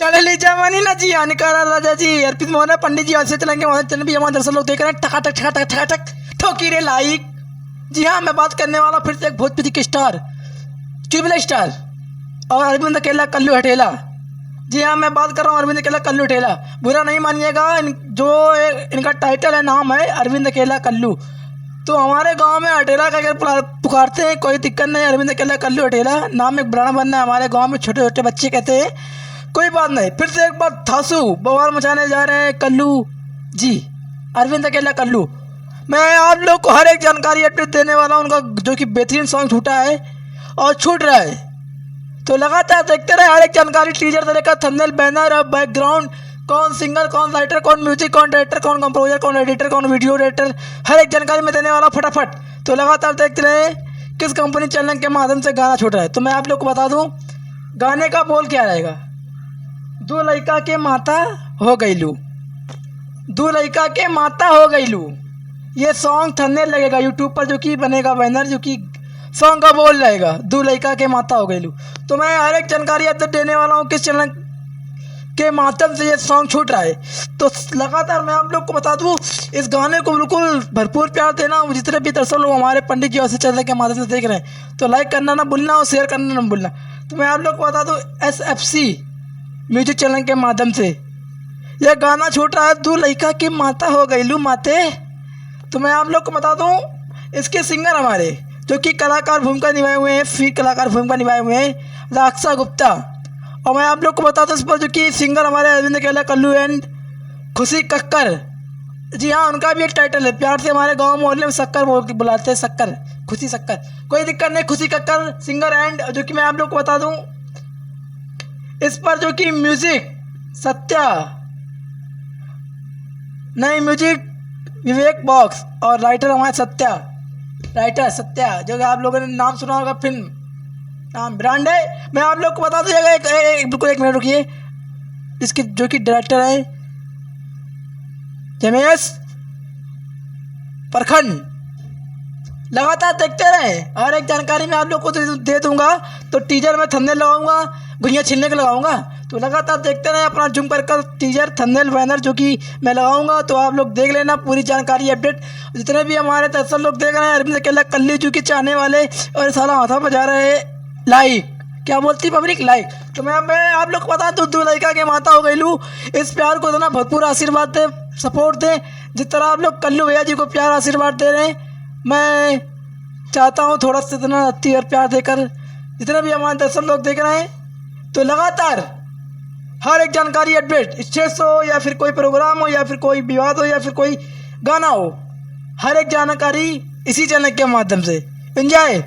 चढ़ जवानी ना जी हानिकारा राजा जी अर्पित मोहन पंडित जी ऐसे चलेंगे वहां चल भी हमारे दर्शक लोग देख रहे हैं ठकाठक ठकाठक ठकाठक ठोकी रे लाइक। जी हाँ, मैं बात करने वाला फिर से एक भोजपुरी के स्टार ट्रिपल स्टार और अरविंद अकेला कल्लू हटेला। जी हाँ, मैं बात कर रहा हूँ अरविंद अकेला कल्लू हटेला। बुरा नहीं मानिएगा, इनका टाइटल है, नाम है अरविंद अकेला कल्लू। तो हमारे गांव में हटेला का अगर पुकारते हैं कोई दिक्कत नहीं, अरविंद अकेला कल्लू हटेला नाम एक ब्रांड बनना है। हमारे गांव में छोटे छोटे बच्चे कहते हैं, कोई बात नहीं। फिर से एक बार थासू बवाल मचाने जा रहे हैं कल्लू जी, अरविंद अकेला कल्लू। मैं आप लोग को हर एक जानकारी अपडेट देने वाला हूँ, उनका जो कि बेहतरीन सॉन्ग छूटा है और छूट रहा है, तो लगातार देखते रहे। हर एक जानकारी टीजर से लेकर थंबनेल, बैनर और बैकग्राउंड, कौन सिंगर, कौन राइटर, कौन म्यूजिक, कौन डायरेक्टर, कौन कंपोजर, कौन एडिटर, कौन वीडियो एडिटर, हर एक जानकारी मैं देने वाला फटाफट। तो लगातार देखते रहे किस कंपनी चैनल के माध्यम से गाना छूट रहा है। तो मैं आप लोग को बता दूं गाने का बोल क्या रहेगा। दो लड़का के माता हो गईलू, दो लड़का के माता हो गईलू, ये सॉन्ग थंबनेल लगेगा यूट्यूब पर, जो कि बनेगा बैनर, जो कि सॉन्ग का बोल रहेगा दो लड़का के माता हो गईलू। तो मैं हर एक जानकारी अब तक देने वाला हूँ किस चैनल के माध्यम से ये सॉन्ग छूट रहा है। तो लगातार मैं आप लोग को बता दूँ, इस गाने को बिल्कुल भरपूर प्यार देना। जितने भी दर्शक लोग हमारे पंडित जी और चैनल के माध्यम से देख रहे हैं, तो लाइक करना ना भूलना और शेयर करना ना भूलना। तो मैं आप लोग को बता दूँ SFC म्यूजिक चैनल के माध्यम से यह गाना छूट रहा है, दो लड़का की माता हो गईलू माते। तो मैं आप लोग को बता दूं इसके सिंगर हमारे जो कि कलाकार भूमिका निभाए हुए हैं, फिर कलाकार भूमिका निभाए हुए हैं राक्षा गुप्ता। और मैं आप लोग को बता दूं इस पर जो कि सिंगर हमारे अरविंद अकेला कल्लू एंड खुशी कक्कर। जी हाँ, उनका भी एक टाइटल है, प्यार से हमारे गाँव मोहल्ले में शक्कर बुलाते हैं, शक्कर, खुशी शक्कर, कोई दिक्कत नहीं, खुशी कक्कर सिंगर एंड जो कि मैं आप लोग को बता दूँ इस पर जो कि म्यूजिक सत्या नहीं, म्यूजिक विवेक बॉक्स और राइटर हमारे सत्या, राइटर सत्या, जो कि आप लोगों ने नाम सुना होगा, फिल्म नाम ब्रांड है। मैं आप लोग को बता दूँगा बिल्कुल एक मिनट रुकिए, इसके जो कि डायरेक्टर है रमेश प्रखंड। लगातार देखते रहे, हर एक जानकारी मैं आप लोग को दे दूंगा। तो टीजर में थंबनेल लगाऊंगा, गुइयाँ छीलने के लगाऊंगा। तो लगातार देखते रहे, अपना जूम कर टीजर, थंबनेल, बैनर जो कि मैं लगाऊंगा, तो आप लोग देख लेना पूरी जानकारी अपडेट। जितने भी हमारे दर्शक लोग देख रहे हैं अरविंद अकेला कल्लू जी के चाहने वाले, और साला हाथा बजा रहे हैं लाइक, क्या बोलती पब्लिक लाइक। तो मैं आप लोग को बता दूँ दो लड़का के माता हो गईलू, इस प्यार को इतना भरपूर आशीर्वाद दे, सपोर्ट दे, जिस तरह आप लोग कल्लू भैया जी को प्यार आशीर्वाद दे रहे हैं। मैं चाहता हूँ थोड़ा सा इतना अति और प्यार देकर जितने भी हमारे दर्शक लोग देख रहे हैं, तो लगातार हर एक जानकारी अपडेट, स्टेज हो या फिर कोई प्रोग्राम हो या फिर कोई विवाद हो या फिर कोई गाना हो, हर एक जानकारी इसी चैनल के माध्यम से। एंजॉय।